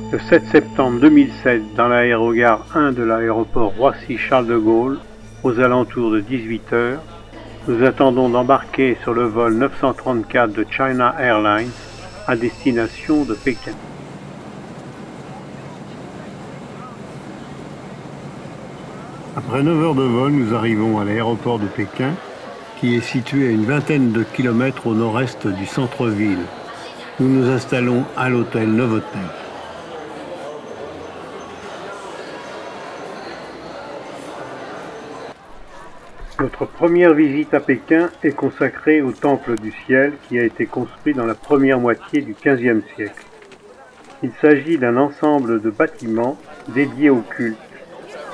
Le 7 septembre 2007, dans l'aérogare 1 de l'aéroport Roissy-Charles de Gaulle, aux alentours de 18 h, nous attendons d'embarquer sur le vol 934 de China Airlines à destination de Pékin. Après 9 heures de vol, nous arrivons à l'aéroport de Pékin, qui est situé à une vingtaine de kilomètres au nord-est du centre-ville. Nous nous installons à l'hôtel Novotel. Notre première visite à Pékin est consacrée au Temple du Ciel qui a été construit dans la première moitié du XVe siècle. Il s'agit d'un ensemble de bâtiments dédiés au culte.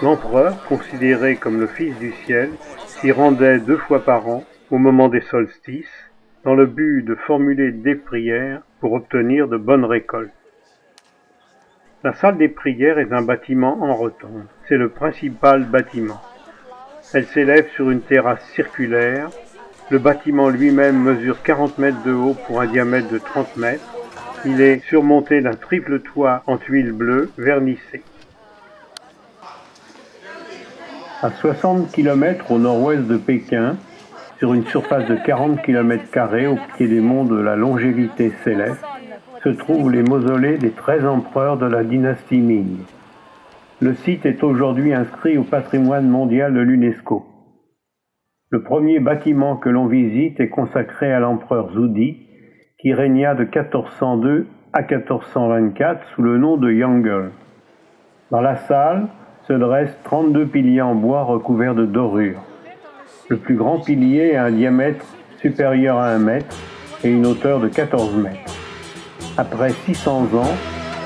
L'empereur, considéré comme le fils du ciel, s'y rendait 2 fois par an, au moment des solstices, dans le but de formuler des prières pour obtenir de bonnes récoltes. La salle des prières est un bâtiment en rotonde. C'est le principal bâtiment. Elle s'élève sur une terrasse circulaire. Le bâtiment lui-même mesure 40 mètres de haut pour un diamètre de 30 mètres. Il est surmonté d'un triple toit en tuiles bleues vernissées. À 60 km au nord-ouest de Pékin, sur une surface de 40 km² au pied des monts de la longévité céleste, se trouvent les mausolées des 13 empereurs de la dynastie Ming. Le site est aujourd'hui inscrit au patrimoine mondial de l'UNESCO. Le premier bâtiment que l'on visite est consacré à l'empereur Zhu, qui régna de 1402 à 1424 sous le nom de Yongle. Dans la salle se dressent 32 piliers en bois recouverts de dorures. Le plus grand pilier a un diamètre supérieur à 1 mètre et une hauteur de 14 mètres. Après 600 ans,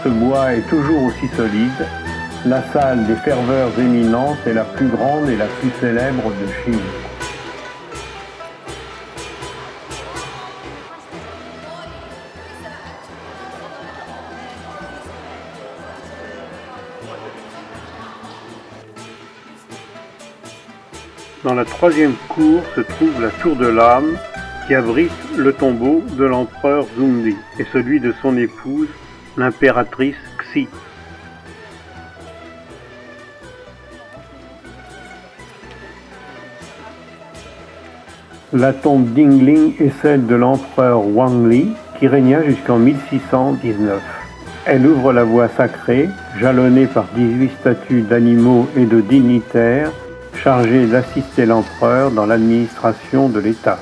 ce bois est toujours aussi solide. La salle des ferveurs éminentes est la plus grande et la plus célèbre de Chine. Dans la troisième cour se trouve la tour de l'âme qui abrite le tombeau de l'empereur Zhundi et celui de son épouse, l'impératrice Xi. La tombe d'Yingling est celle de l'empereur Wangli qui régna jusqu'en 1619. Elle ouvre la voie sacrée, jalonnée par 18 statues d'animaux et de dignitaires chargés d'assister l'empereur dans l'administration de l'État.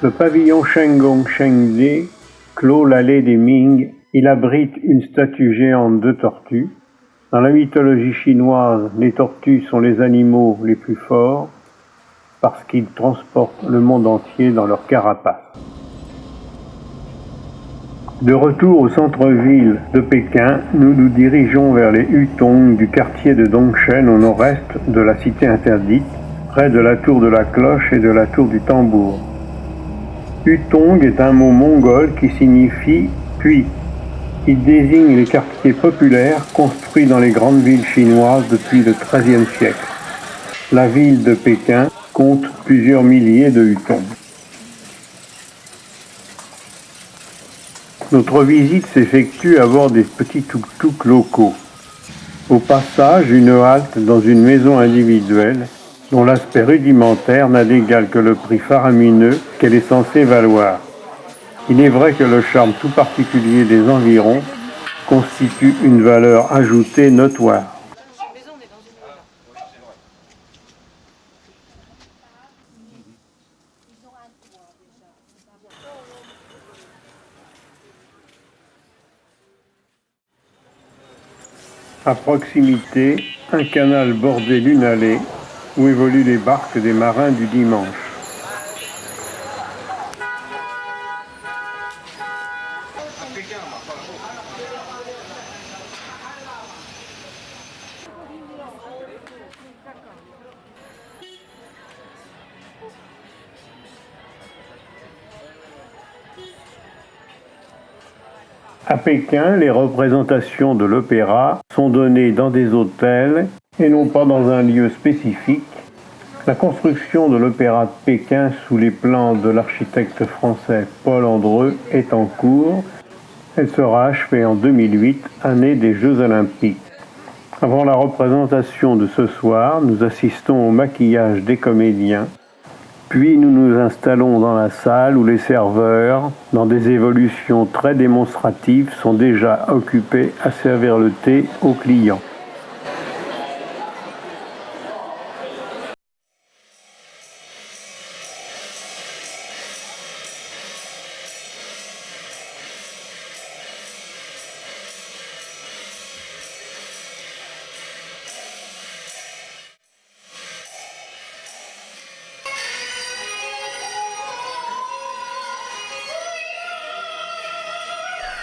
Le pavillon Shenggong Shengde clôt l'allée des Ming. Il abrite une statue géante de tortues. Dans la mythologie chinoise, les tortues sont les animaux les plus forts parce qu'ils transportent le monde entier dans leur carapace. De retour au centre-ville de Pékin, nous nous dirigeons vers les Hutong du quartier de Dongshen au nord-est de la cité interdite, près de la tour de la cloche et de la tour du tambour. Hutong est un mot mongol qui signifie « puits ». Il désigne les quartiers populaires construits dans les grandes villes chinoises depuis le XIIIe siècle. La ville de Pékin compte plusieurs milliers de Hutong. Notre visite s'effectue à bord des petits tuk-tuk locaux. Au passage, une halte dans une maison individuelle dont l'aspect rudimentaire n'a d'égal que le prix faramineux qu'elle est censée valoir. Il est vrai que le charme tout particulier des environs constitue une valeur ajoutée notoire. À proximité, un canal bordé d'une allée où évoluent les barques des marins du dimanche. À Pékin, les représentations de l'opéra sont données dans des hôtels et non pas dans un lieu spécifique, La construction de l'Opéra de Pékin sous les plans de l'architecte français Paul Andreu est en cours. Elle sera achevée en 2008, année des Jeux Olympiques. Avant la représentation de ce soir, nous assistons au maquillage des comédiens. Puis nous nous installons dans la salle où les serveurs, dans des évolutions très démonstratives, sont déjà occupés à servir le thé aux clients.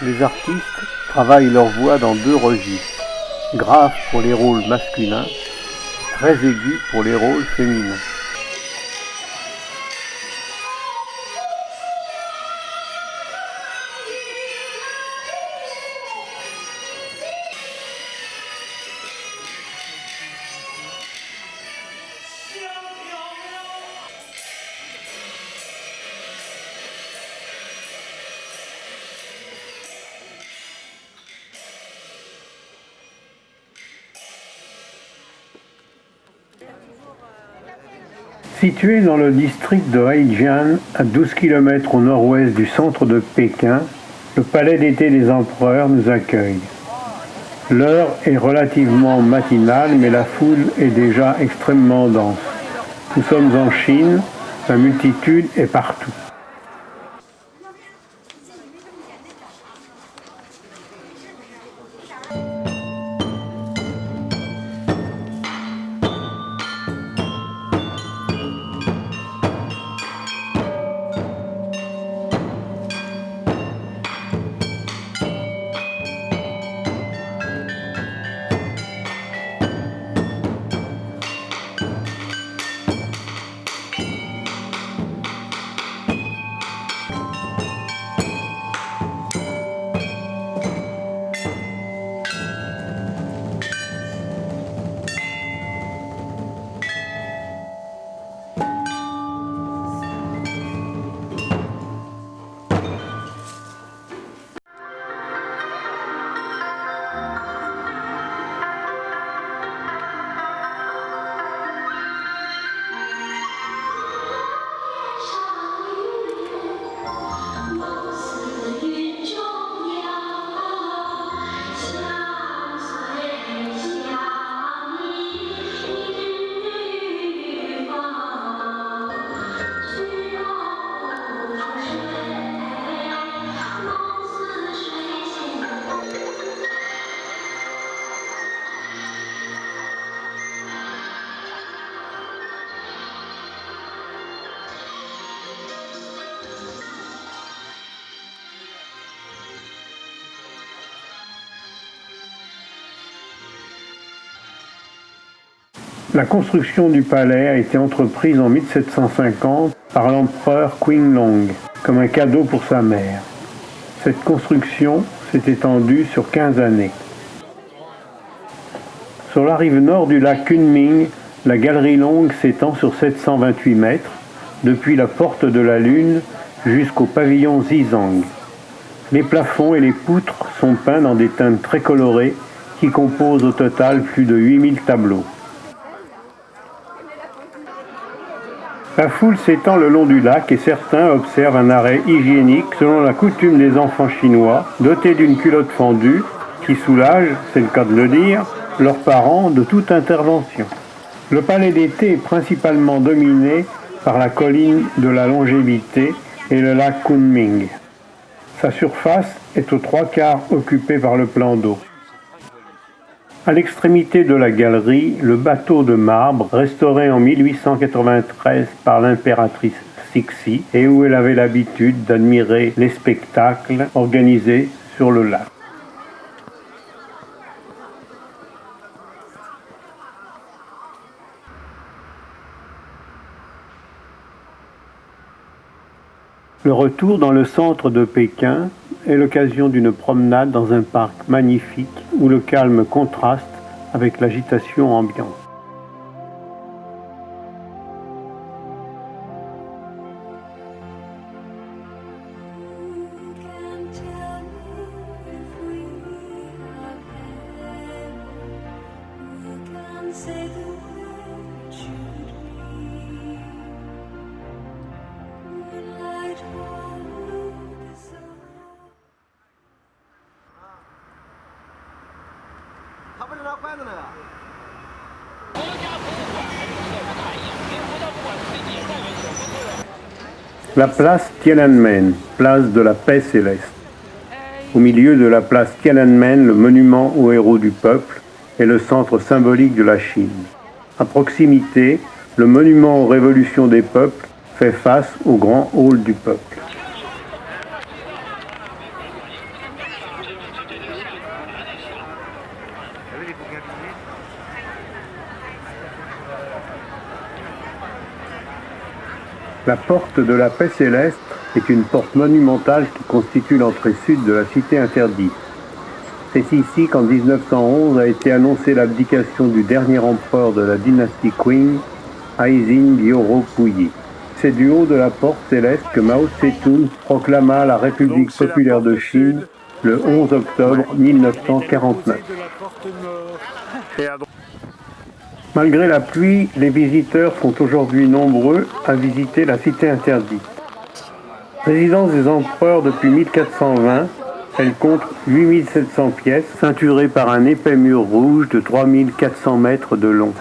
Les artistes travaillent leur voix dans deux registres, grave pour les rôles masculins, très aigu pour les rôles féminins. Situé dans le district de Haijian, à 12 km au nord-ouest du centre de Pékin, le palais d'été des empereurs nous accueille. L'heure est relativement matinale, mais la foule est déjà extrêmement dense. Nous sommes en Chine, la multitude est partout. La construction du palais a été entreprise en 1750 par l'empereur Qianlong comme un cadeau pour sa mère. Cette construction s'est étendue sur 15 années. Sur la rive nord du lac Kunming, la galerie longue s'étend sur 728 mètres, depuis la porte de la Lune jusqu'au pavillon Zizang. Les plafonds et les poutres sont peints dans des teintes très colorées qui composent au total plus de 8000 tableaux. La foule s'étend le long du lac et certains observent un arrêt hygiénique selon la coutume des enfants chinois, dotés d'une culotte fendue qui soulage, c'est le cas de le dire, leurs parents de toute intervention. Le palais d'été est principalement dominé par la colline de la Longévité et le lac Kunming. Sa surface est aux 3/4 occupée par le plan d'eau. À l'extrémité de la galerie, le bateau de marbre, restauré en 1893 par l'impératrice Cixi, et où elle avait l'habitude d'admirer les spectacles organisés sur le lac. Le retour dans le centre de Pékin est l'occasion d'une promenade dans un parc magnifique où le calme contraste avec l'agitation ambiante. La place Tiananmen, place de la paix céleste. Au milieu de la place Tiananmen, le monument aux héros du peuple est le centre symbolique de la Chine. À proximité, le monument aux révolutions des peuples fait face au grand hall du peuple. La porte de la paix céleste est une porte monumentale qui constitue l'entrée sud de la cité interdite. C'est ici qu'en 1911 a été annoncée l'abdication du dernier empereur de la dynastie Qing, Aizin Gyoro Puyi. C'est du haut de la porte céleste que Mao Tse-tung proclama la République populaire de Chine le 11 octobre 1949. Malgré la pluie, les visiteurs sont aujourd'hui nombreux à visiter la cité interdite. Résidence des empereurs depuis 1420, elle compte 8700 pièces, ceinturées par un épais mur rouge de 3400 mètres de long.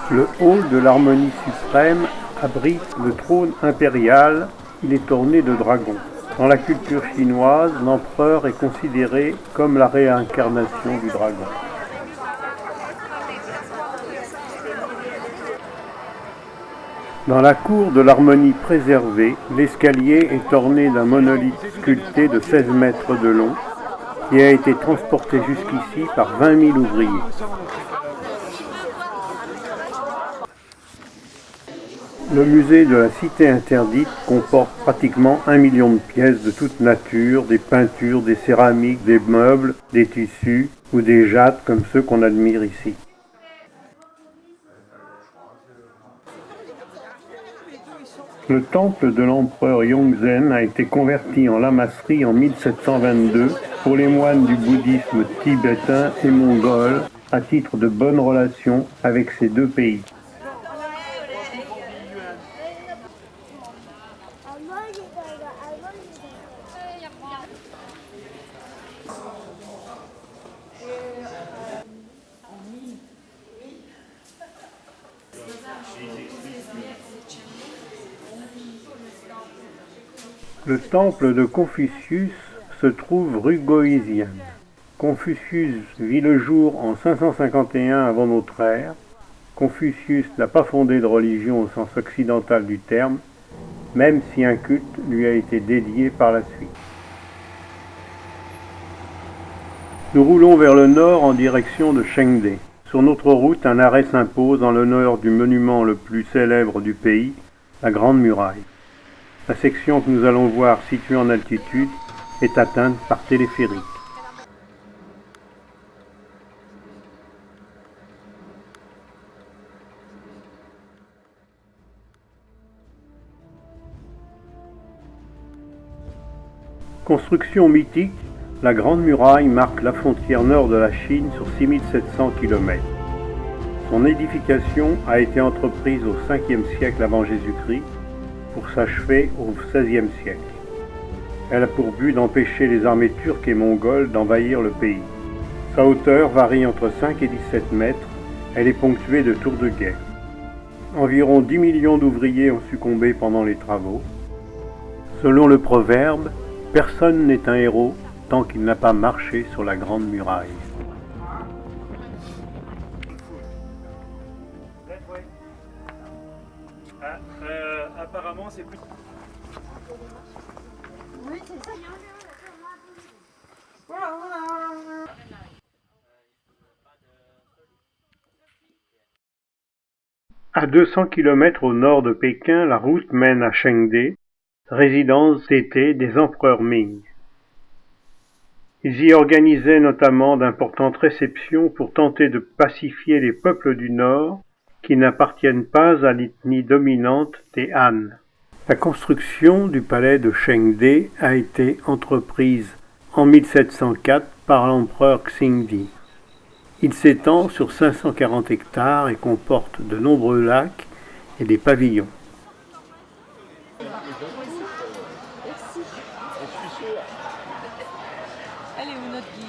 Le hall de l'harmonie suprême abrite le trône impérial, il est orné de dragons. Dans la culture chinoise, l'empereur est considéré comme la réincarnation du dragon. Dans la cour de l'harmonie préservée, l'escalier est orné d'un monolithe sculpté de 16 mètres de long qui a été transporté jusqu'ici par 20 000 ouvriers. Le musée de la Cité interdite comporte pratiquement 1 million de pièces de toute nature, des peintures, des céramiques, des meubles, des tissus ou des jades comme ceux qu'on admire ici. Le temple de l'empereur Yongzheng a été converti en lamasserie en 1722 pour les moines du bouddhisme tibétain et mongol à titre de bonnes relations avec ces deux pays. Le temple de Confucius se trouve rue Goïzienne. Confucius vit le jour en 551 avant notre ère. Confucius n'a pas fondé de religion au sens occidental du terme, même si un culte lui a été dédié par la suite. Nous roulons vers le nord en direction de Chengde. Sur notre route, un arrêt s'impose en l'honneur du monument le plus célèbre du pays, la Grande Muraille. La section que nous allons voir, située en altitude, est atteinte par téléphérique. Construction mythique, la Grande Muraille marque la frontière nord de la Chine sur 6700 km. Son édification a été entreprise au 5e siècle avant Jésus-Christ pour s'achever au XVIe siècle. Elle a pour but d'empêcher les armées turques et mongoles d'envahir le pays. Sa hauteur varie entre 5 et 17 mètres, elle est ponctuée de tours de guet. Environ 10 millions d'ouvriers ont succombé pendant les travaux. Selon le proverbe, personne n'est un héros tant qu'il n'a pas marché sur la Grande Muraille. Apparemment, c'est plus... Oui, c'est ça. À 200 km au nord de Pékin, la route mène à Chengde, résidence d'été des empereurs Ming. Ils y organisaient notamment d'importantes réceptions pour tenter de pacifier les peuples du Nord qui n'appartiennent pas à l'ethnie dominante des Han. La construction du palais de Chengde a été entreprise en 1704 par l'empereur Xingdi. Il s'étend sur 540 hectares et comporte de nombreux lacs et des pavillons. Elle est où notre guide?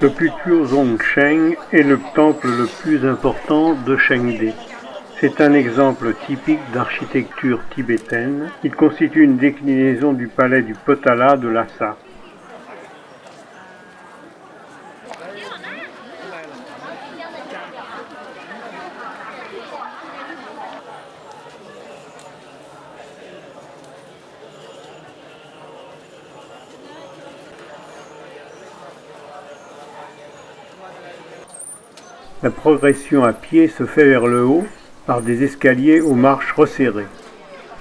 Le Putuo Zongcheng est le temple le plus important de Chengde. C'est un exemple typique d'architecture tibétaine. Il constitue une déclinaison du palais du Potala de Lhasa. La progression à pied se fait vers le haut par des escaliers aux marches resserrées.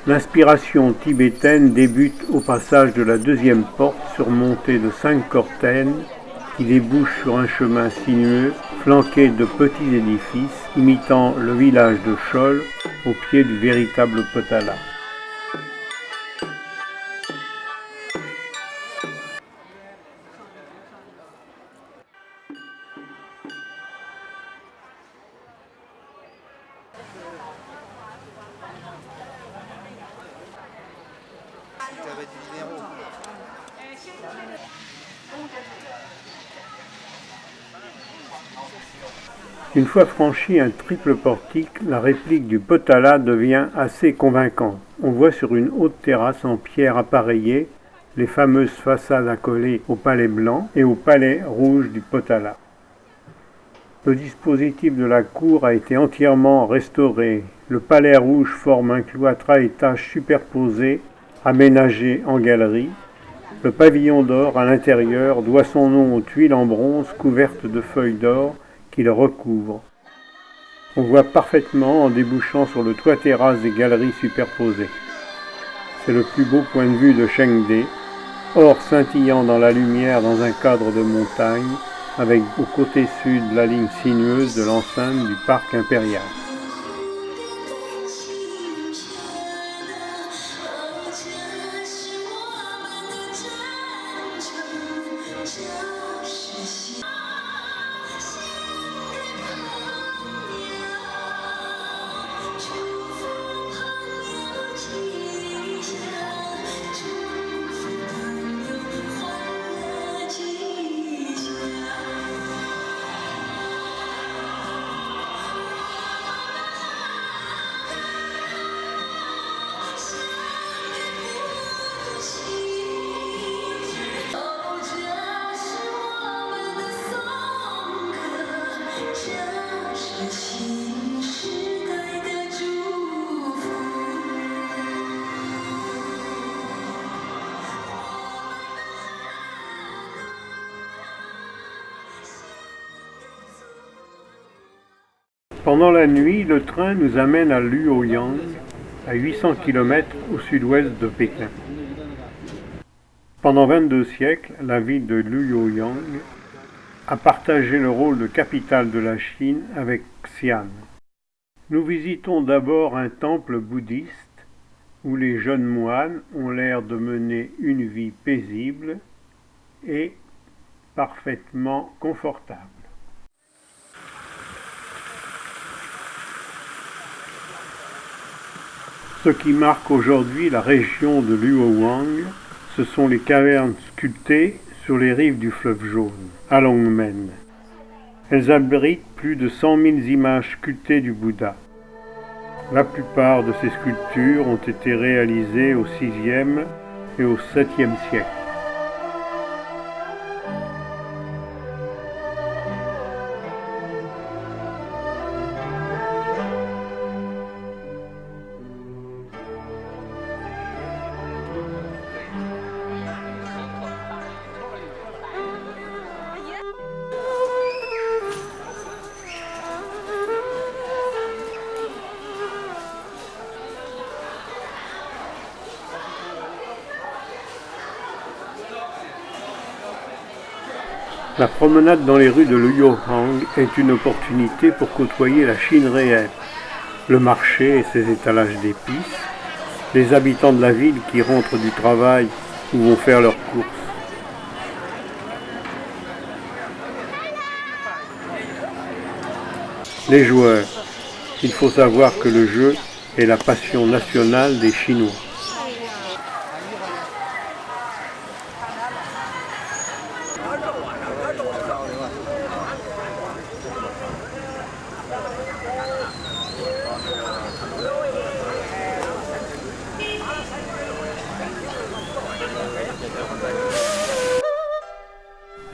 L'inspiration tibétaine débute au passage de la deuxième porte surmontée de 5 cortènes qui débouchent sur un chemin sinueux flanqué de petits édifices imitant le village de Chol au pied du véritable Potala. Une fois franchi un triple portique, la réplique du Potala devient assez convaincante. On voit sur une haute terrasse en pierre appareillée les fameuses façades accolées au palais blanc et au palais rouge du Potala. Le dispositif de la cour a été entièrement restauré. Le palais rouge forme un cloître à étages superposés, aménagé en galerie. Le pavillon d'or à l'intérieur doit son nom aux tuiles en bronze couvertes de feuilles d'or qui le recouvrent. On voit parfaitement en débouchant sur le toit terrasse des galeries superposées. C'est le plus beau point de vue de Chengde, or scintillant dans la lumière dans un cadre de montagne, avec au côté sud la ligne sinueuse de l'enceinte du parc impérial. Pendant la nuit, le train nous amène à Luoyang, à 800 km au sud-ouest de Pékin. Pendant 22 siècles, la ville de Luoyang a partagé le rôle de capitale de la Chine avec Xi'an. Nous visitons d'abord un temple bouddhiste où les jeunes moines ont l'air de mener une vie paisible et parfaitement confortable. Ce qui marque aujourd'hui la région de Luoyang, ce sont les cavernes sculptées sur les rives du fleuve Jaune, à Longmen. Elles abritent plus de 100 000 images sculptées du Bouddha. La plupart de ces sculptures ont été réalisées au VIe et au VIIe siècle. La promenade dans les rues de Luoyang est une opportunité pour côtoyer la Chine réelle, le marché et ses étalages d'épices, les habitants de la ville qui rentrent du travail ou vont faire leurs courses. Les joueurs. Il faut savoir que le jeu est la passion nationale des Chinois.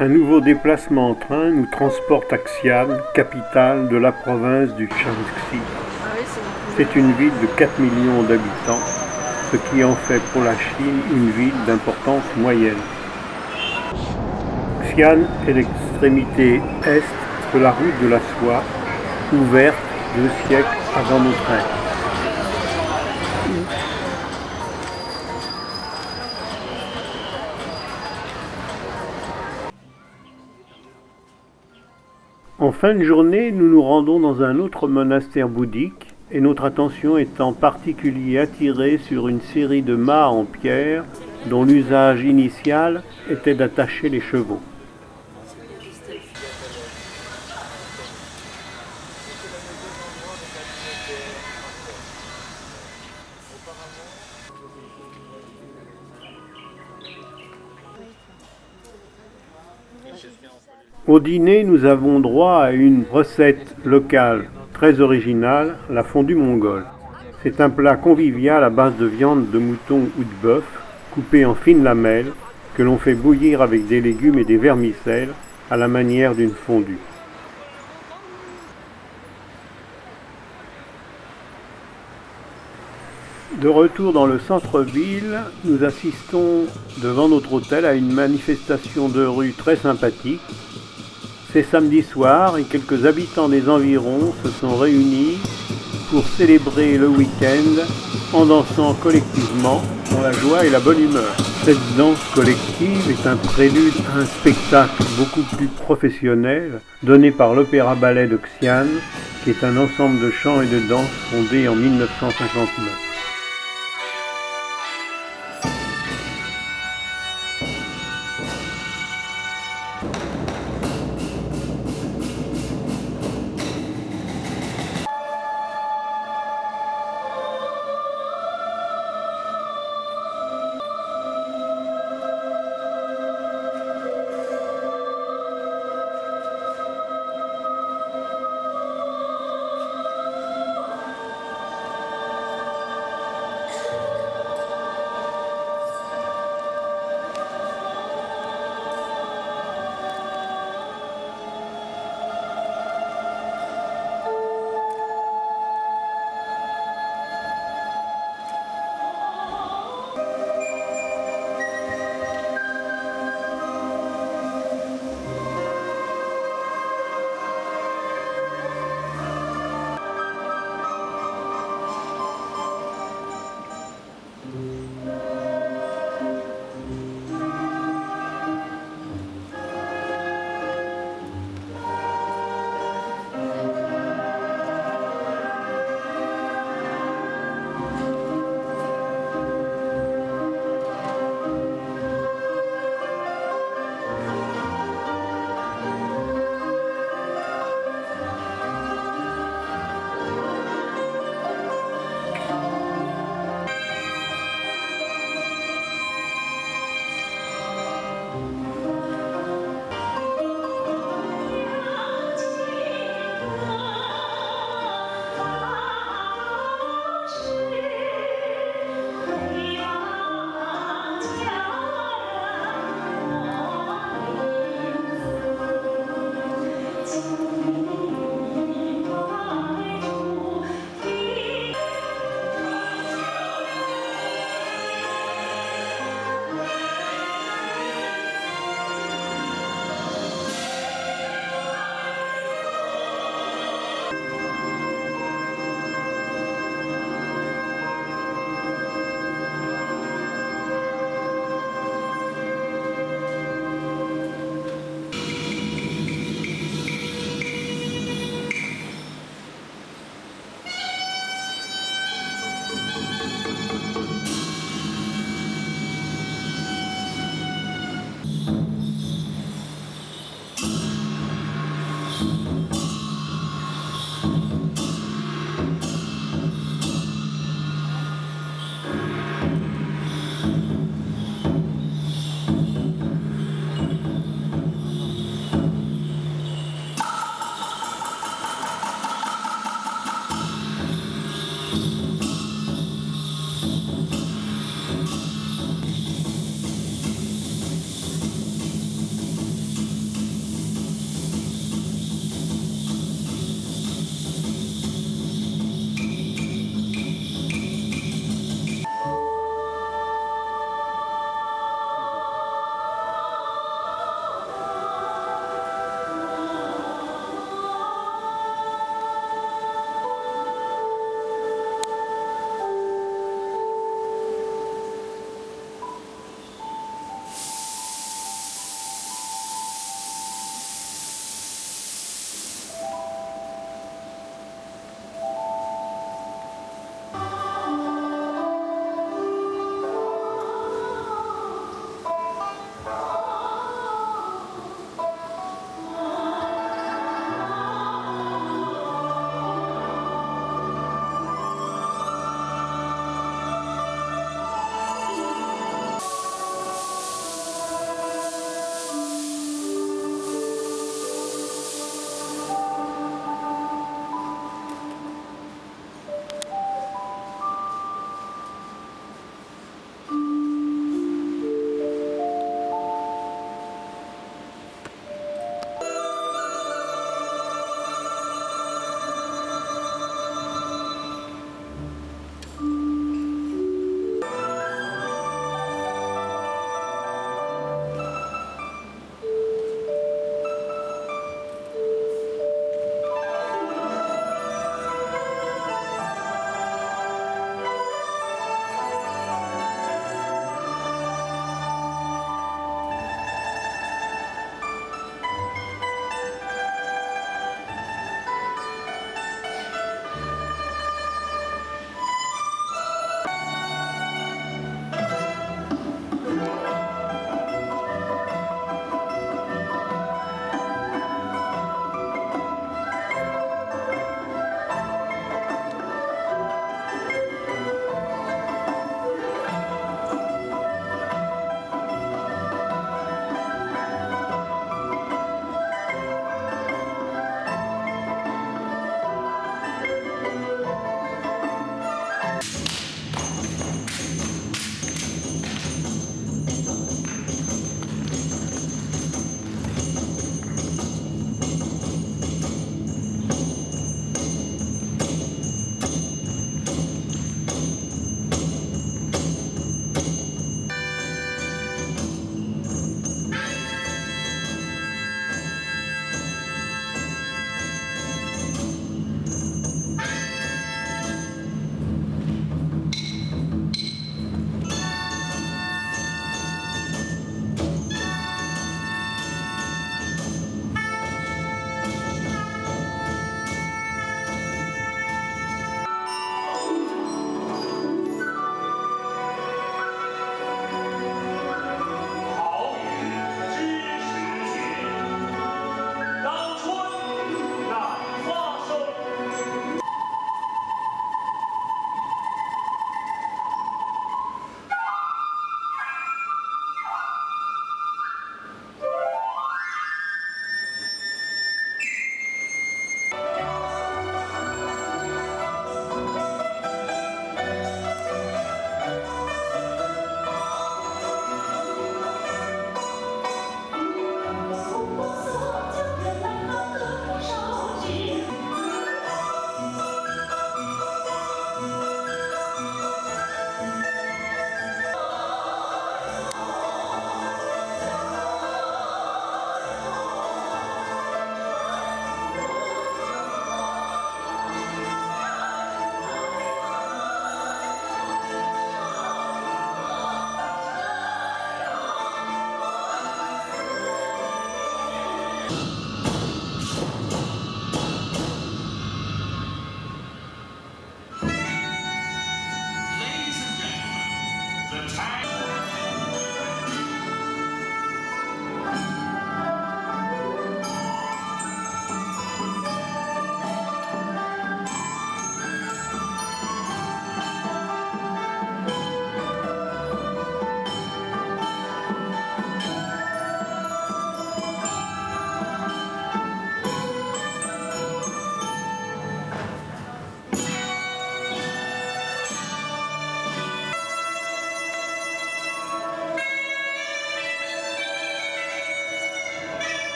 Un nouveau déplacement en train nous transporte à Xi'an, capitale de la province du Shaanxi. C'est une ville de 4 millions d'habitants, ce qui en fait pour la Chine une ville d'importance moyenne. Xi'an est l'extrémité est de la route de la soie, ouverte 2 siècles avant notre ère. En fin de journée, nous nous rendons dans un autre monastère bouddhique et notre attention est en particulier attirée sur une série de mâts en pierre dont l'usage initial était d'attacher les chevaux. Au dîner, nous avons droit à une recette locale très originale, la fondue mongole. C'est un plat convivial à base de viande de mouton ou de bœuf, coupée en fines lamelles, que l'on fait bouillir avec des légumes et des vermicelles, à la manière d'une fondue. De retour dans le centre-ville, nous assistons devant notre hôtel à une manifestation de rue très sympathique. C'est samedi soir et quelques habitants des environs se sont réunis pour célébrer le week-end en dansant collectivement dans la joie et la bonne humeur. Cette danse collective est un prélude à un spectacle beaucoup plus professionnel donné par l'Opéra-Ballet de Xi'an, qui est un ensemble de chants et de danse fondé en 1959.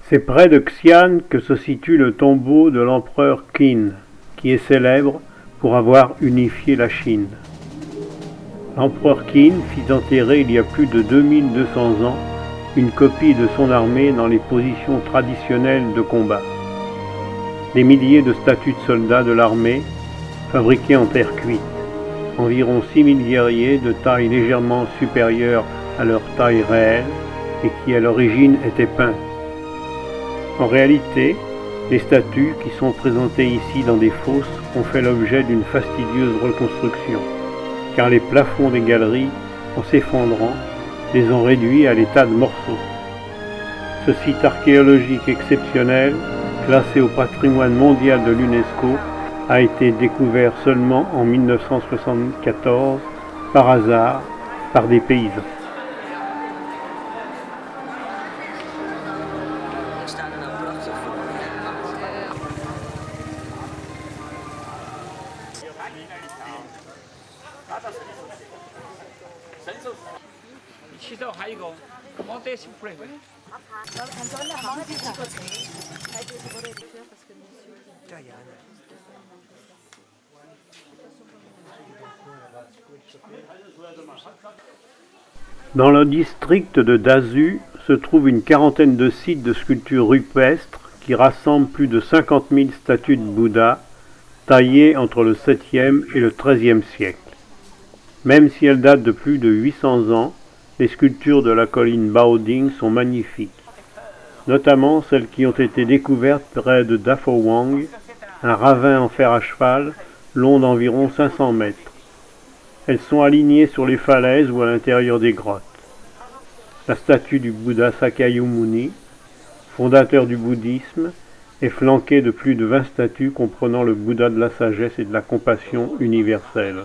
C'est près de Xi'an que se situe le tombeau de l'empereur Qin, qui est célèbre pour avoir unifié la Chine. L'empereur Qin fit enterrer il y a plus de 2200 ans une copie de son armée dans les positions traditionnelles de combat. Des milliers de statues de soldats de l'armée, fabriquées en terre cuite, environ 6000 guerriers de taille légèrement supérieure à leur taille réelle et qui à l'origine étaient peints. En réalité, les statues qui sont présentées ici dans des fosses ont fait l'objet d'une fastidieuse reconstruction, car les plafonds des galeries, en s'effondrant, les ont réduits à l'état de morceaux. Ce site archéologique exceptionnel, classé au patrimoine mondial de l'UNESCO, a été découvert seulement en 1974, par hasard, par des paysans. Dans le district de Dazu se trouve une quarantaine de sites de sculptures rupestres qui rassemblent plus de 50 000 statues de Bouddha taillées entre le 7e et le 13e siècle. Même si elles datent de plus de 800 ans, les sculptures de la colline Baoding sont magnifiques, notamment celles qui ont été découvertes près de Dafo-Wang, un ravin en fer à cheval long d'environ 500 mètres. Elles sont alignées sur les falaises ou à l'intérieur des grottes. La statue du Bouddha Sakyamuni, fondateur du bouddhisme, est flanquée de plus de 20 statues comprenant le Bouddha de la sagesse et de la compassion universelle.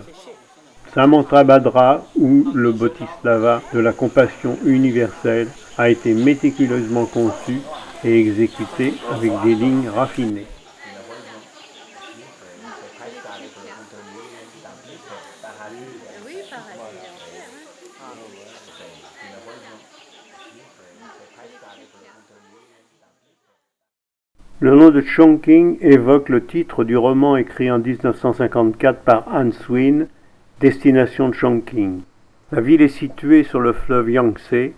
Samantabhadra, ou le Bodhisattva de la compassion universelle, a été méticuleusement conçu et exécuté avec des lignes raffinées. Le nom de Chongqing évoque le titre du roman écrit en 1954 par Han Swin, Destination Chongqing. La ville est située sur le fleuve Yangtze.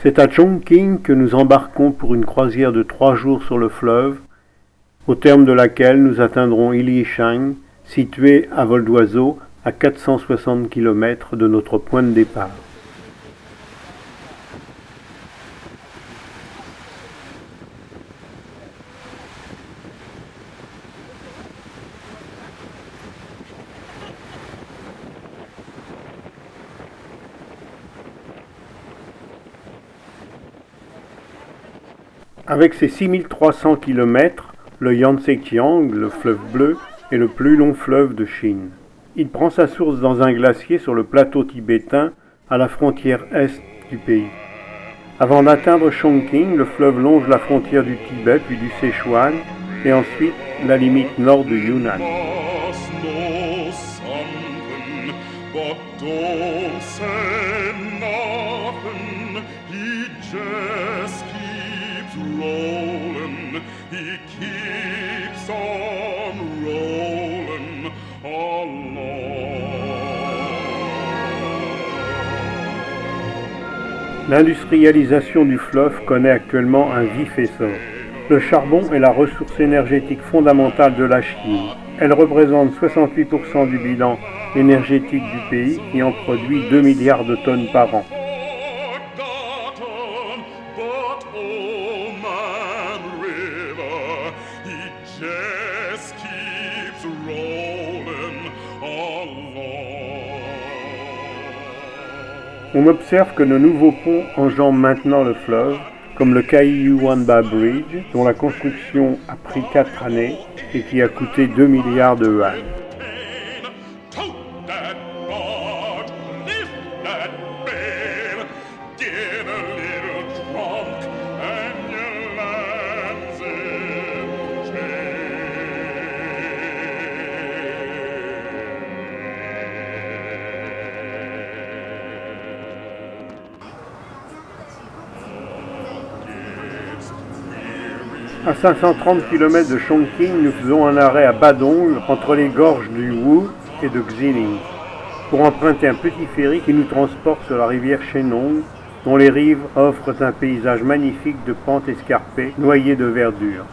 C'est à Chongqing que nous embarquons pour une croisière de 3 jours sur le fleuve, au terme de laquelle nous atteindrons Ilishang, situé à vol d'oiseau à 460 km de notre point de départ. Avec ses 6300 km, le Yangtze-Kiang, le fleuve bleu, est le plus long fleuve de Chine. Il prend sa source dans un glacier sur le plateau tibétain, à la frontière est du pays. Avant d'atteindre Chongqing, le fleuve longe la frontière du Tibet puis du Sichuan et ensuite la limite nord du Yunnan. L'industrialisation du fleuve connaît actuellement un vif essor. Le charbon est la ressource énergétique fondamentale de la Chine. Elle représente 68% du bilan énergétique du pays qui en produit 2 milliards de tonnes par an. On observe que de nouveaux ponts enjambent maintenant le fleuve, comme le Kaiyuwanba Bridge, dont la construction a pris 4 années et qui a coûté 2 milliards de yuan. À 530 km de Chongqing, nous faisons un arrêt à Badong, entre les gorges du Wu et de Xining, pour emprunter un petit ferry qui nous transporte sur la rivière Shenong, dont les rives offrent un paysage magnifique de pentes escarpées, noyées de verdure.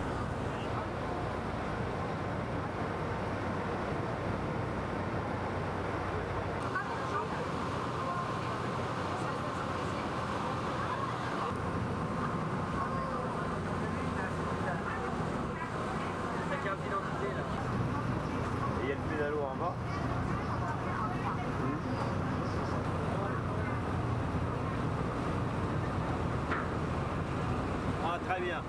Il y a le pédalo en bas. Ah, très bien.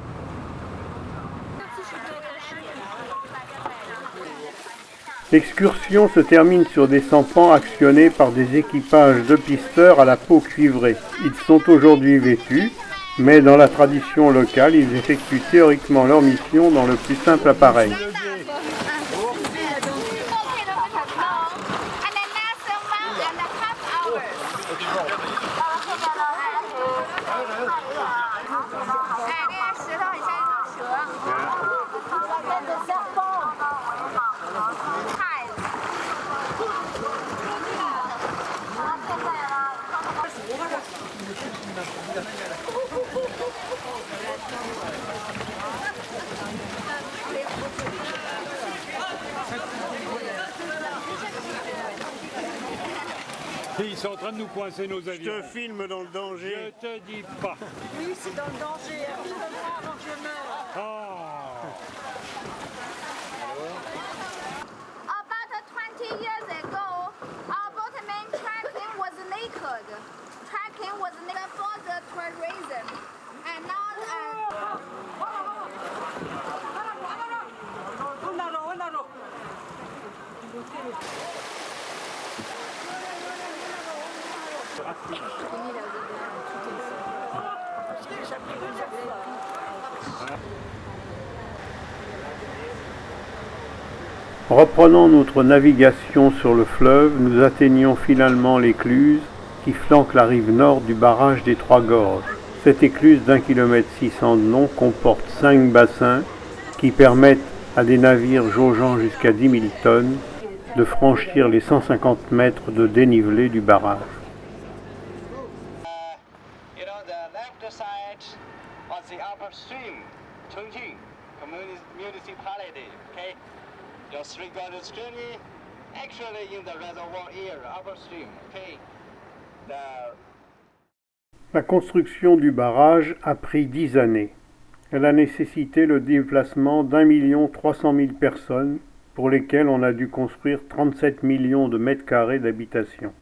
L'excursion se termine sur des sampans actionnés par des équipages de pisteurs à la peau cuivrée. Ils sont aujourd'hui vêtus, mais dans la tradition locale, ils effectuent théoriquement leur mission dans le plus simple appareil. Ils sont en train de nous coincer nos avions. Je te filme dans le danger. Je te dis pas. Oui, c'est dans le danger. Filme-moi avant que je meure. Ah. About 20 years ago, our boatman tracking was naked. Tracking was naked for the tourism. And now, Reprenant notre navigation sur le fleuve, nous atteignons finalement l'écluse qui flanque la rive nord du barrage des Trois Gorges. Cette écluse d'1,6 km de long comporte 5 bassins qui permettent à des navires jaugeant jusqu'à 10 000 tonnes de franchir les 150 mètres de dénivelé du barrage. You know, the left side of the upper stream, Chongqing municipality, okay? Your 3-quarter journey, actually in the reservoir area, upper stream, okay? La construction du barrage a pris 10 années. Elle a nécessité le déplacement d'1 300 000 personnes pour lesquelles on a dû construire 37 millions de mètres carrés d'habitation.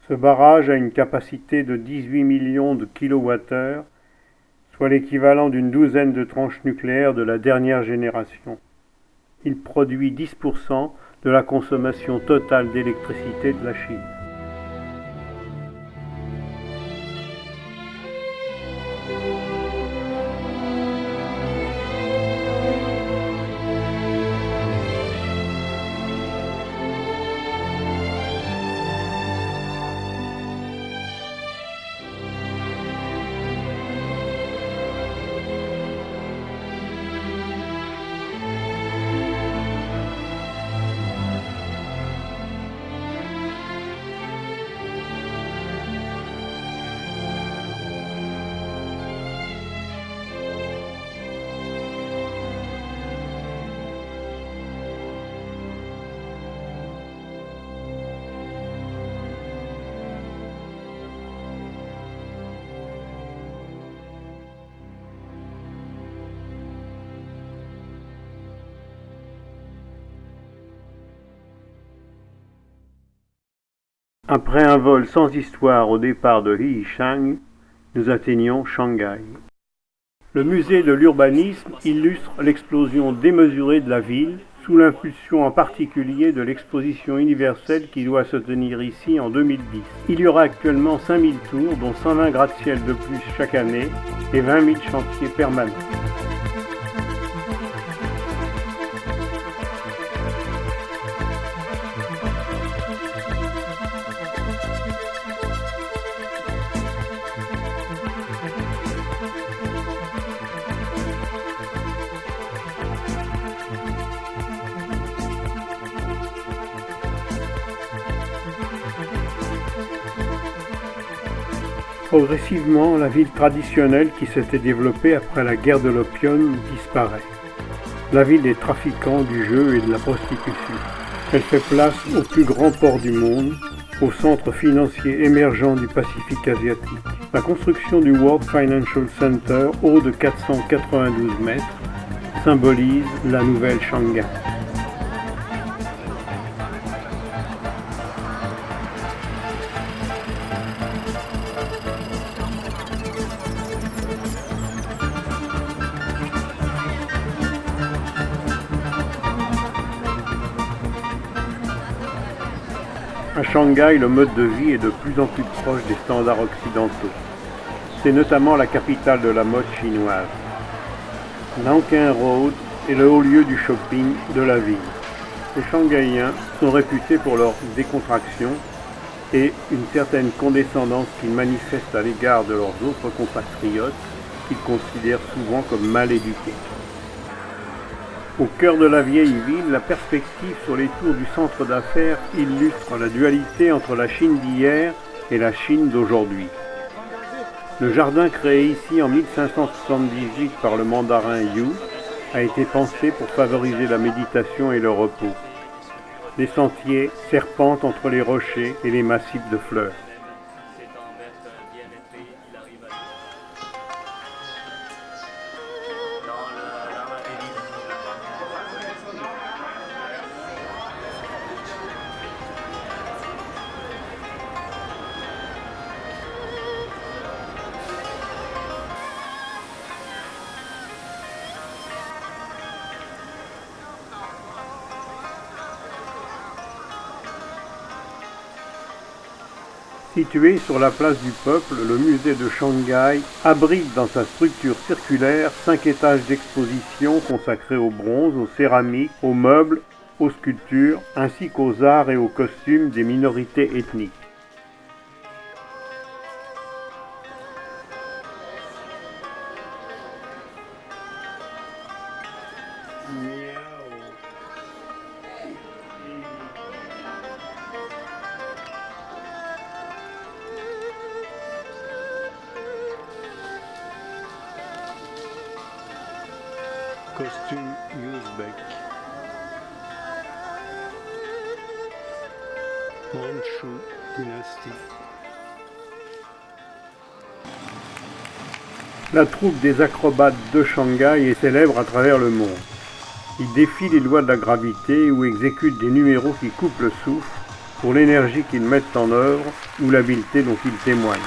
Ce barrage a une capacité de 18 millions de kilowattheures, soit l'équivalent d'une douzaine de tranches nucléaires de la dernière génération. Il produit 10% de la consommation totale d'électricité de la Chine. Après un vol sans histoire au départ de Yichang, nous atteignons Shanghai. Le musée de l'urbanisme illustre l'explosion démesurée de la ville, sous l'impulsion en particulier de l'exposition universelle qui doit se tenir ici en 2010. Il y aura actuellement 5000 tours, dont 120 gratte-ciel de plus chaque année et 20 000 chantiers permanents. Progressivement, la ville traditionnelle qui s'était développée après la guerre de l'opium disparaît. La ville des trafiquants, du jeu et de la prostitution. Elle fait place au plus grand port du monde, au centre financier émergent du Pacifique asiatique. La construction du World Financial Center, haut de 492 mètres, symbolise la nouvelle Shanghai. À Shanghai, le mode de vie est de plus en plus proche des standards occidentaux. C'est notamment la capitale de la mode chinoise. Nanking Road est le haut lieu du shopping de la ville. Les Shanghaïens sont réputés pour leur décontraction et une certaine condescendance qu'ils manifestent à l'égard de leurs autres compatriotes qu'ils considèrent souvent comme mal éduqués. Au cœur de la vieille ville, la perspective sur les tours du centre d'affaires illustre la dualité entre la Chine d'hier et la Chine d'aujourd'hui. Le jardin créé ici en 1578 par le mandarin Yu a été pensé pour favoriser la méditation et le repos. Les sentiers serpentent entre les rochers et les massifs de fleurs. Situé sur la place du Peuple, le musée de Shanghai abrite dans sa structure circulaire 5 étages d'exposition consacrés au bronze, aux céramiques, aux meubles, aux sculptures, ainsi qu'aux arts et aux costumes des minorités ethniques. Costume Uzbek. Manchu dynastie. La troupe des acrobates de Shanghai est célèbre à travers le monde. Ils défient les lois de la gravité ou exécutent des numéros qui coupent le souffle pour l'énergie qu'ils mettent en œuvre ou l'habileté dont ils témoignent.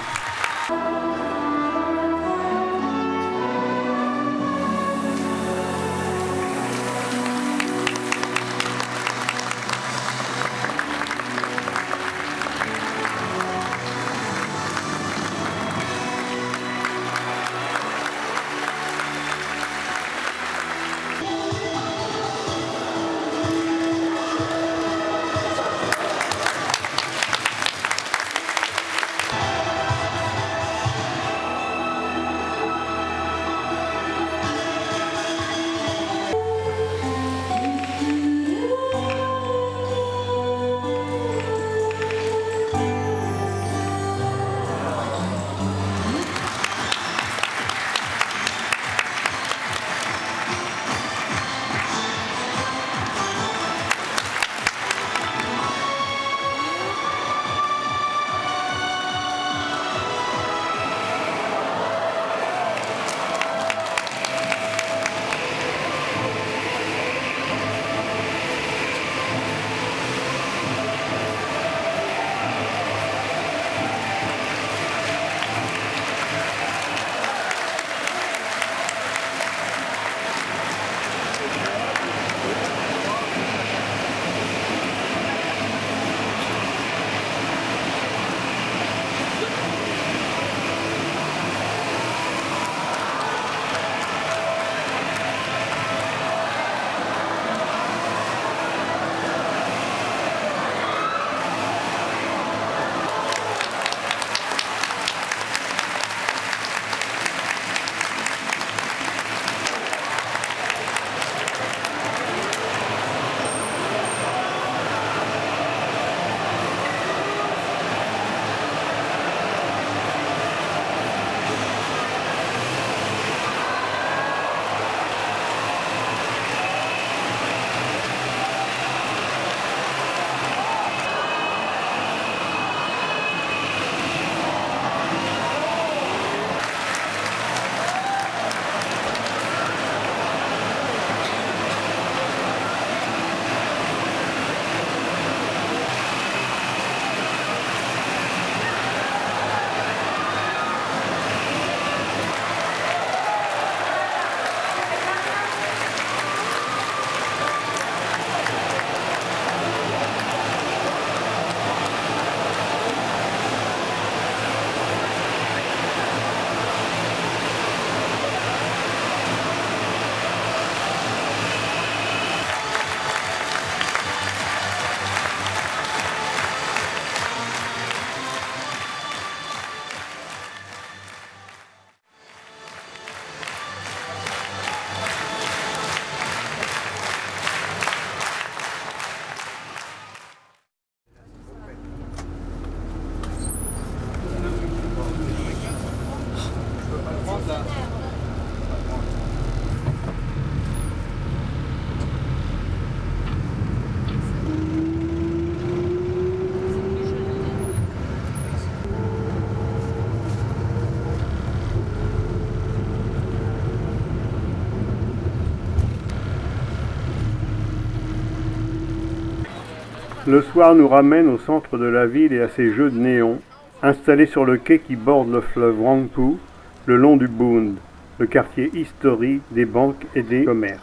Le soir nous ramène au centre de la ville et à ses jeux de néon, installés sur le quai qui borde le fleuve Huangpu, le long du Bund, le quartier historique des banques et des commerces.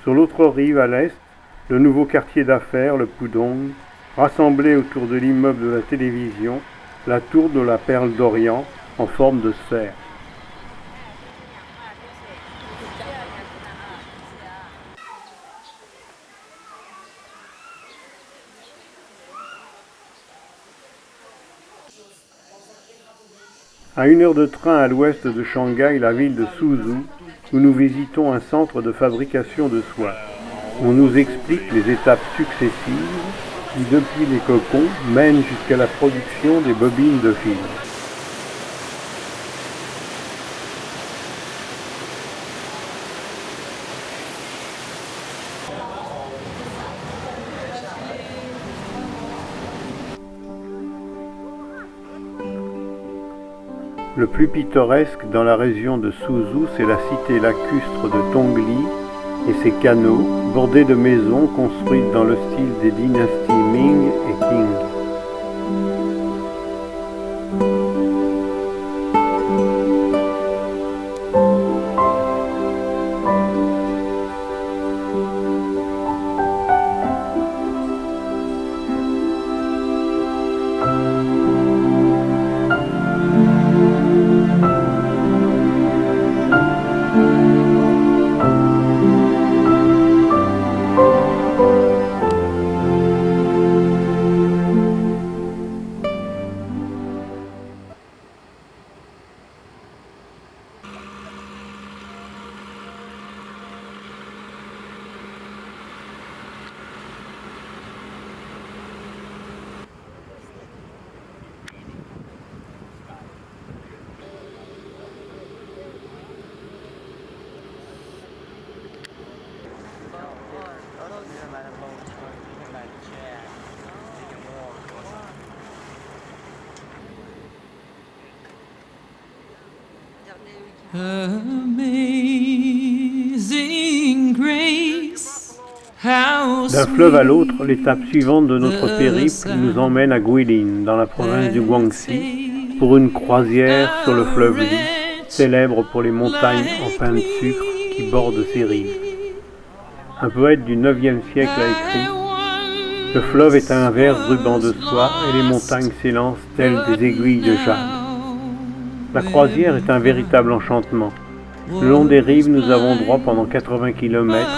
Sur l'autre rive, à l'est, le nouveau quartier d'affaires, le Pudong, rassemblé autour de l'immeuble de la télévision, la tour de la Perle d'Orient en forme de sphère. À 1 heure de train à l'ouest de Shanghai, la ville de Suzhou, où nous visitons un centre de fabrication de soie. On nous explique les étapes successives qui, depuis les cocons, mènent jusqu'à la production des bobines de fil. Le plus pittoresque dans la région de Suzhou, c'est la cité lacustre de Tongli et ses canaux, bordés de maisons construites dans le style des dynasties Ming et Qing. D'un fleuve à l'autre, l'étape suivante de notre périple nous emmène à Guilin, dans la province du Guangxi, pour une croisière sur le fleuve Li, célèbre pour les montagnes en pain de sucre qui bordent ses rives. Un poète du IXe siècle a écrit « Le fleuve est un vert ruban de soie et les montagnes s'élancent telles des aiguilles de jade. » La croisière est un véritable enchantement. Le long des rives, nous avons droit pendant 80 km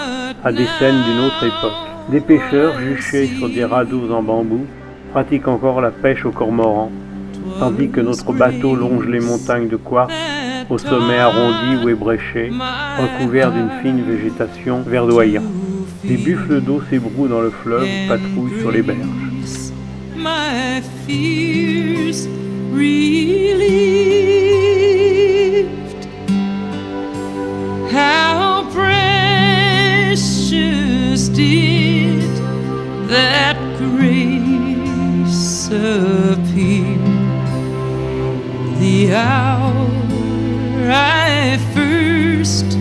à des scènes d'une autre époque. Des pêcheurs juchés sur des radeaux en bambou pratiquent encore la pêche au cormoran, tandis que notre bateau longe les montagnes de quartz au sommet arrondi ou ébréché, recouvert d'une fine végétation verdoyante. Des buffles d'eau s'ébrouent dans le fleuve, patrouillent sur les berges. How precious did that grace appear the hour I first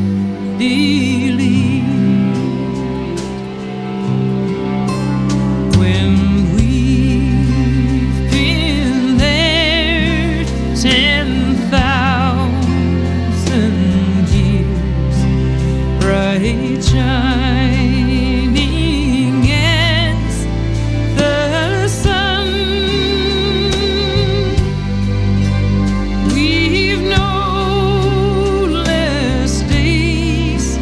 believed, when we've been there 10,000 years, bright shining as the sun. We've no less days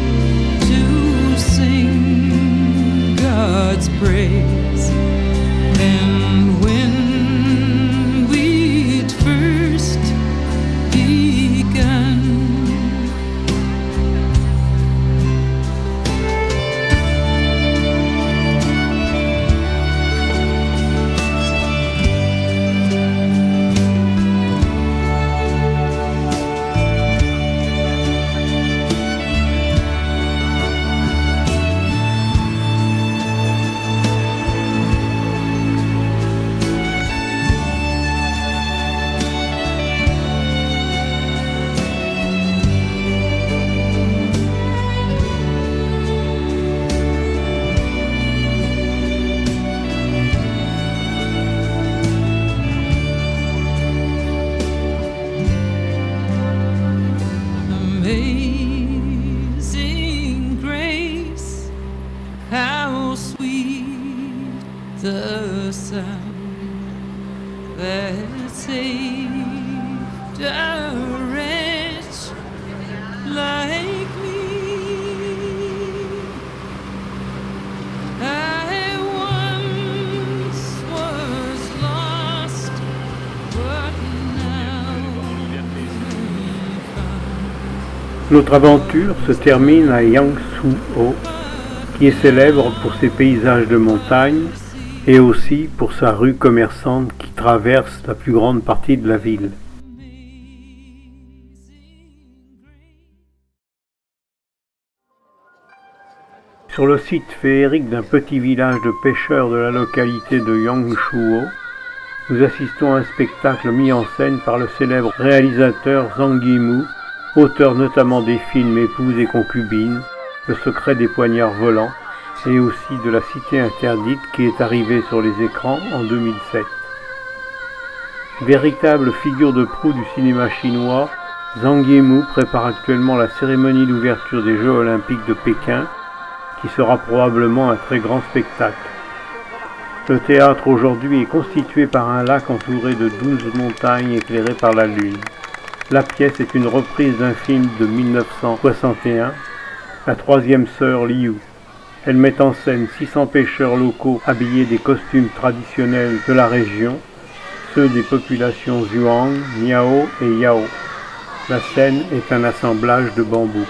sound that saved a wretch like me. I once was lost, but now I'm found. Notre aventure se termine à Yangsu-ho, qui est célèbre pour ses paysages de montagne et aussi pour sa rue commerçante qui traverse la plus grande partie de la ville. Sur le site féerique d'un petit village de pêcheurs de la localité de Yangshuo, nous assistons à un spectacle mis en scène par le célèbre réalisateur Zhang Yimou, auteur notamment des films Épouse et concubine, Le secret des poignards volants, et aussi de La Cité interdite qui est arrivé sur les écrans en 2007. Véritable figure de proue du cinéma chinois, Zhang Yimou prépare actuellement la cérémonie d'ouverture des Jeux Olympiques de Pékin, qui sera probablement un très grand spectacle. Le théâtre aujourd'hui est constitué par un lac entouré de 12 montagnes éclairées par la lune. La pièce est une reprise d'un film de 1961, La troisième sœur Liu. Elle met en scène 600 pêcheurs locaux habillés des costumes traditionnels de la région, ceux des populations Zhuang, Miao et Yao. La scène est un assemblage de bambous.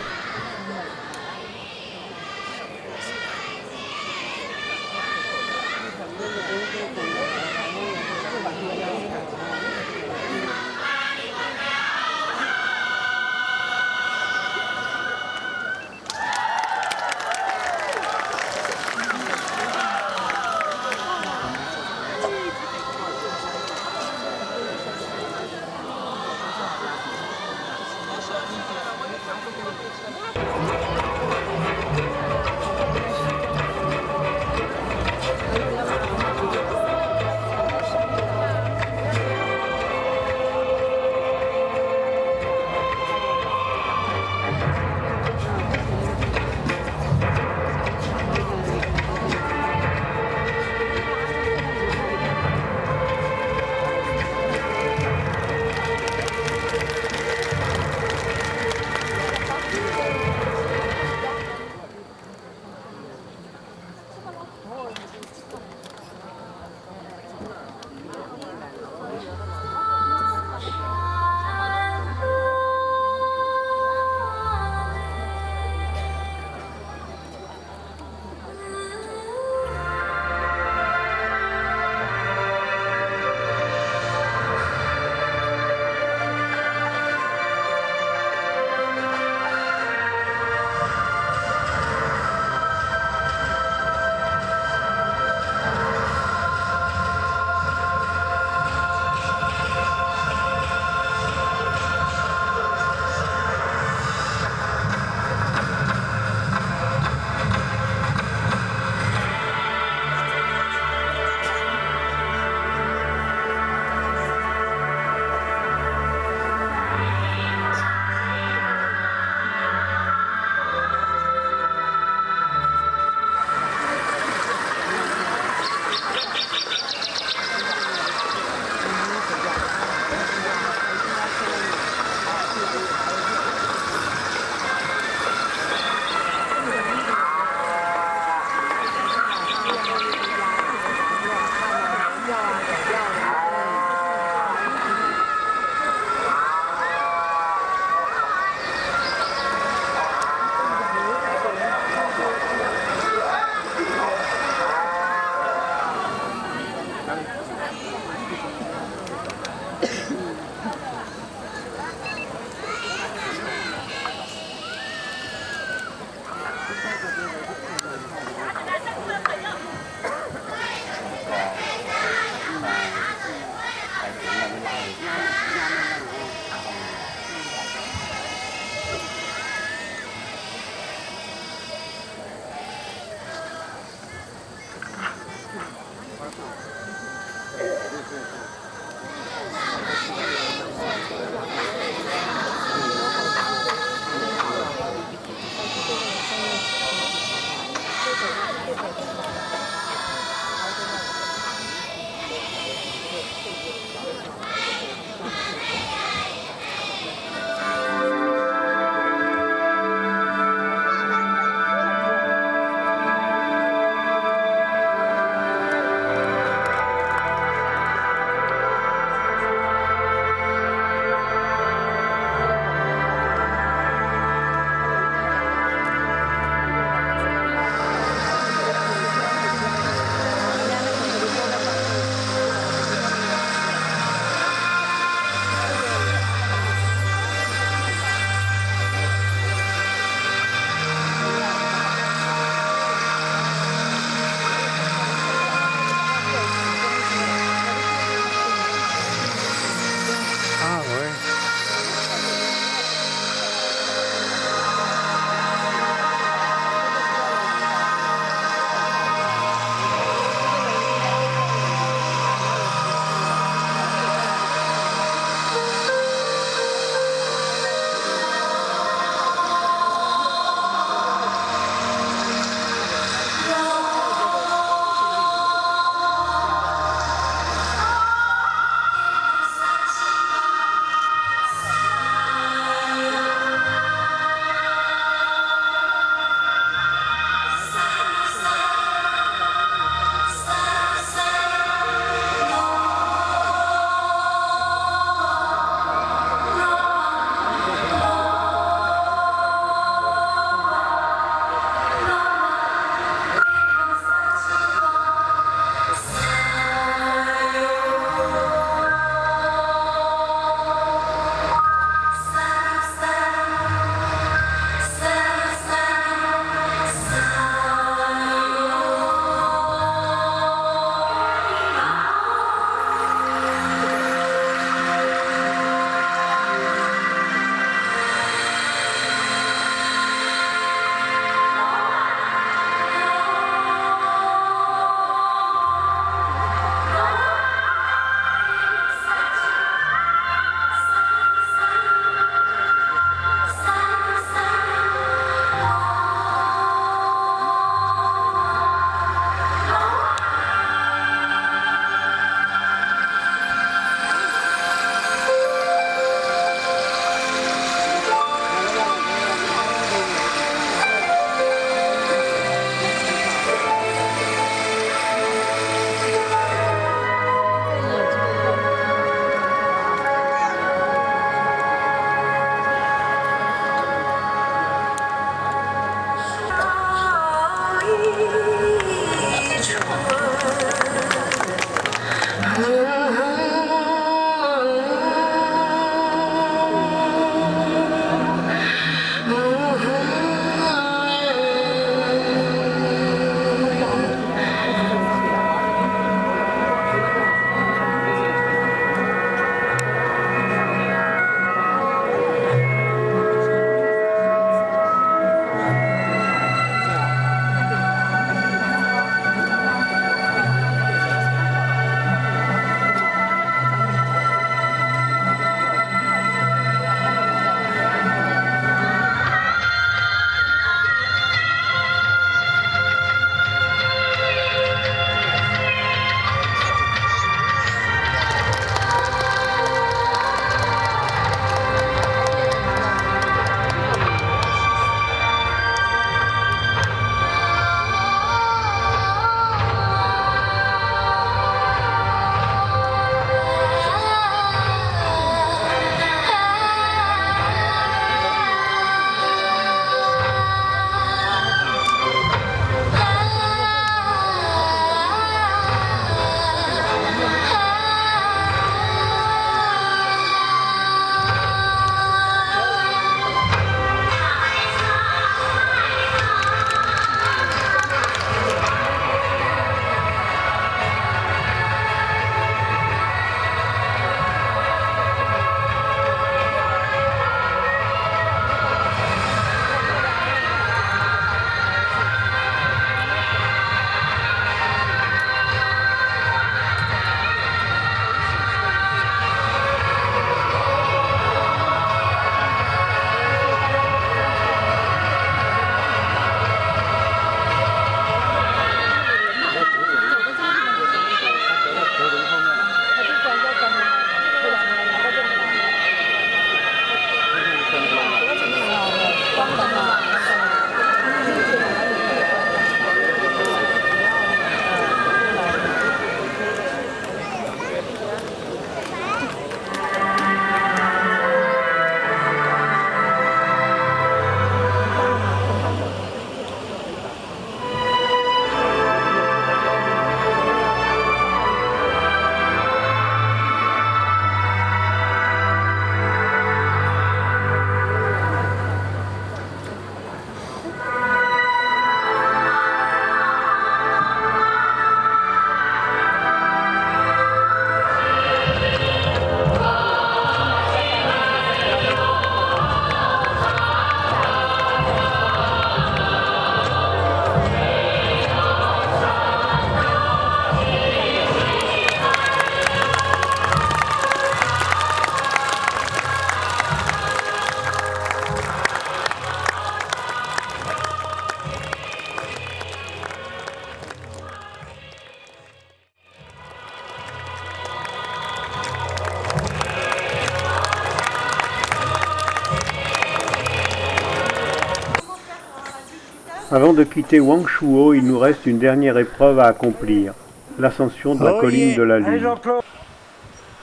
Avant de quitter Wangshuo, il nous reste une dernière épreuve à accomplir, l'ascension de la colline de la Lune.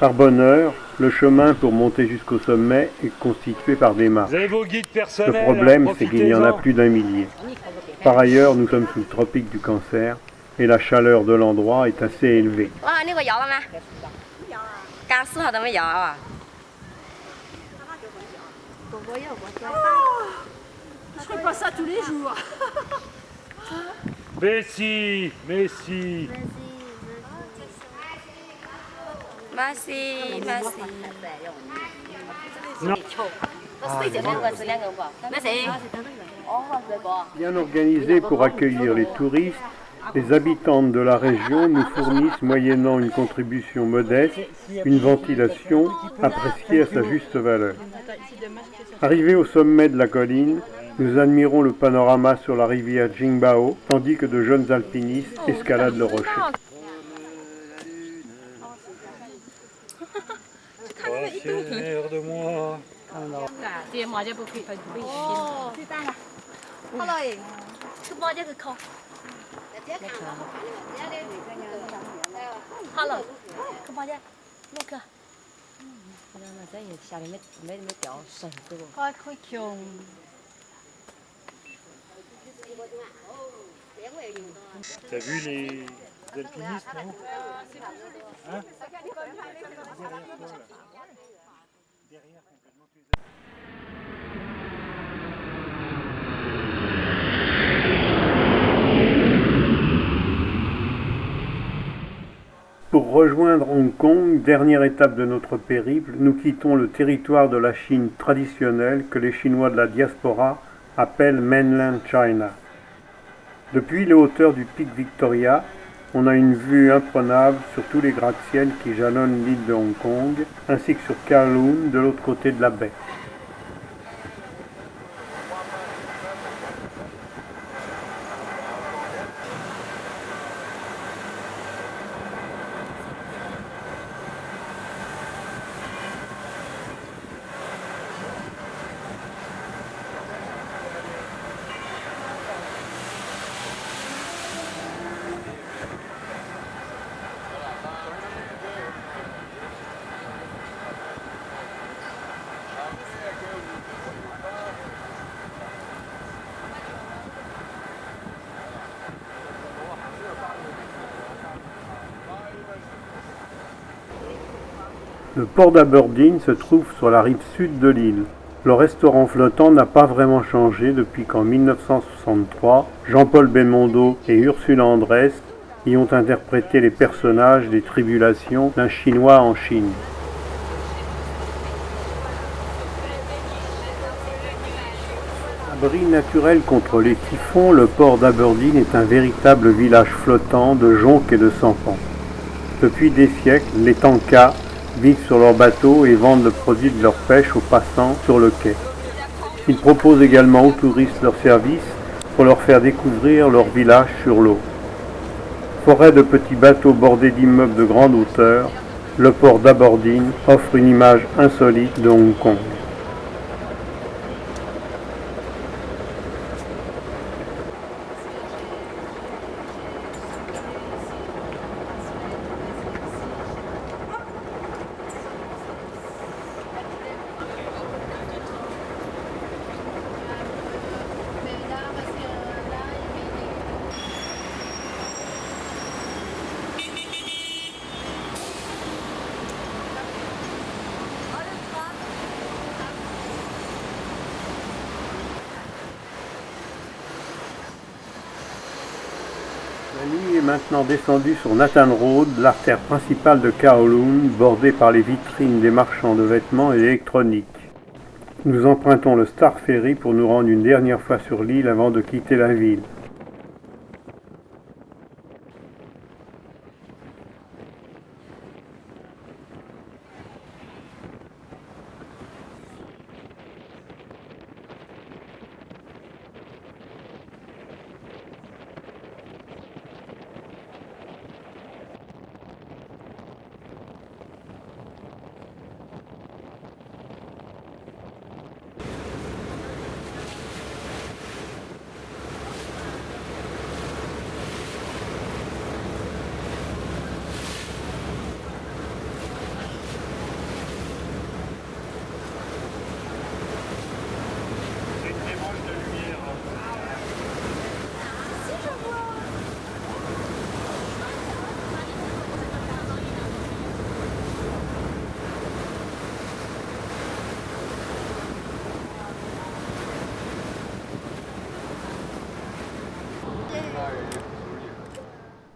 Par bonheur, le chemin pour monter jusqu'au sommet est constitué par des marches. Vous avez vos guides Le personnels. problème, hein, c'est qu'il y en a profitez-en. plus d'un millier. Par ailleurs, nous sommes sous le tropique du Cancer et la chaleur de l'endroit est assez élevée. 哇，呢個有啦咩？教書學到咩有啊？ Je ferai pas ça tous les jours. Mais si, mais si. Merci, merci. Non. Bien organisés pour accueillir les touristes, les habitantes de la région nous fournissent, moyennant une contribution modeste, une ventilation appréciée à sa juste valeur. Arrivés au sommet de la colline, nous admirons le panorama sur la rivière Jingbao, tandis que de jeunes alpinistes escaladent le rocher. Oh, fier de moi. เตรียมหมอจะบุกไปกิน Hello. คือหมอจะคือเขาฮัลโหลคือหมอจะลูกอะค่อยๆ穷 T'as vu les alpinistes, non? Hein? Pour rejoindre Hong Kong, dernière étape de notre périple, nous quittons le territoire de la Chine traditionnelle que les Chinois de la diaspora appellent Mainland China. Depuis les hauteurs du pic Victoria, on a une vue imprenable sur tous les gratte-ciel qui jalonnent l'île de Hong Kong, ainsi que sur Kowloon de l'autre côté de la baie. Le port d'Aberdeen se trouve sur la rive sud de l'île. Le restaurant flottant n'a pas vraiment changé depuis qu'en 1963, Jean-Paul Belmondo et Ursula Andress y ont interprété les personnages des tribulations d'un Chinois en Chine. Abri naturel contre les typhons, le port d'Aberdeen est un véritable village flottant de jonques et de sampans. Depuis des siècles, les tankas vivent sur leurs bateaux et vendent le produit de leur pêche aux passants sur le quai. Ils proposent également aux touristes leurs services pour leur faire découvrir leur village sur l'eau. Forêt de petits bateaux bordés d'immeubles de grande hauteur, le port d'Aberdeen offre une image insolite de Hong Kong. La nuit est maintenant descendue sur Nathan Road, l'artère principale de Kowloon, bordée par les vitrines des marchands de vêtements et d'électronique. Nous empruntons le Star Ferry pour nous rendre une dernière fois sur l'île avant de quitter la ville.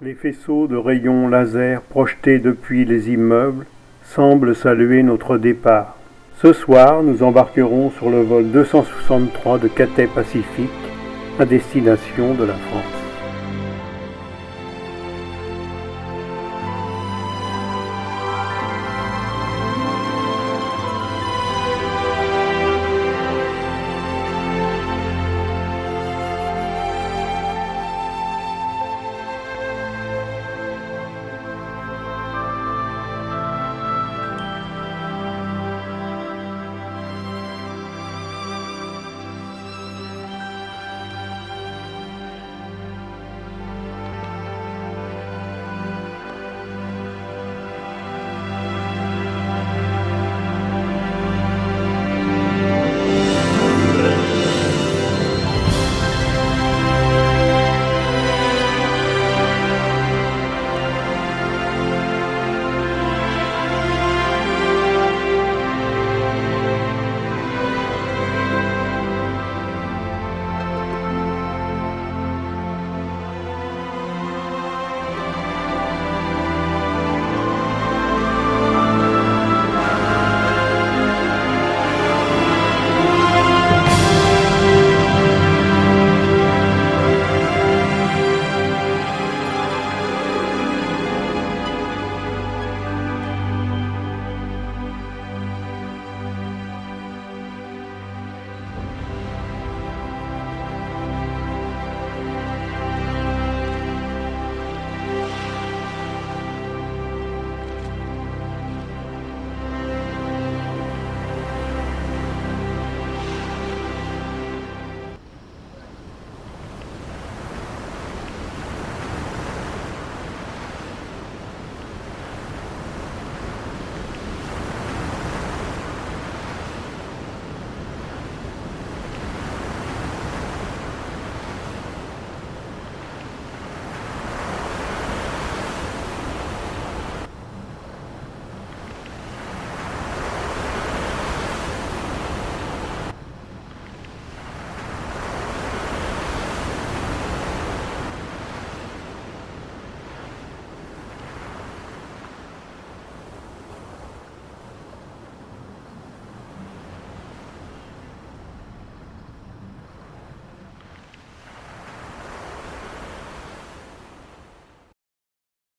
Les faisceaux de rayons laser projetés depuis les immeubles semblent saluer notre départ. Ce soir, nous embarquerons sur le vol 263 de Cathay Pacific à destination de la France.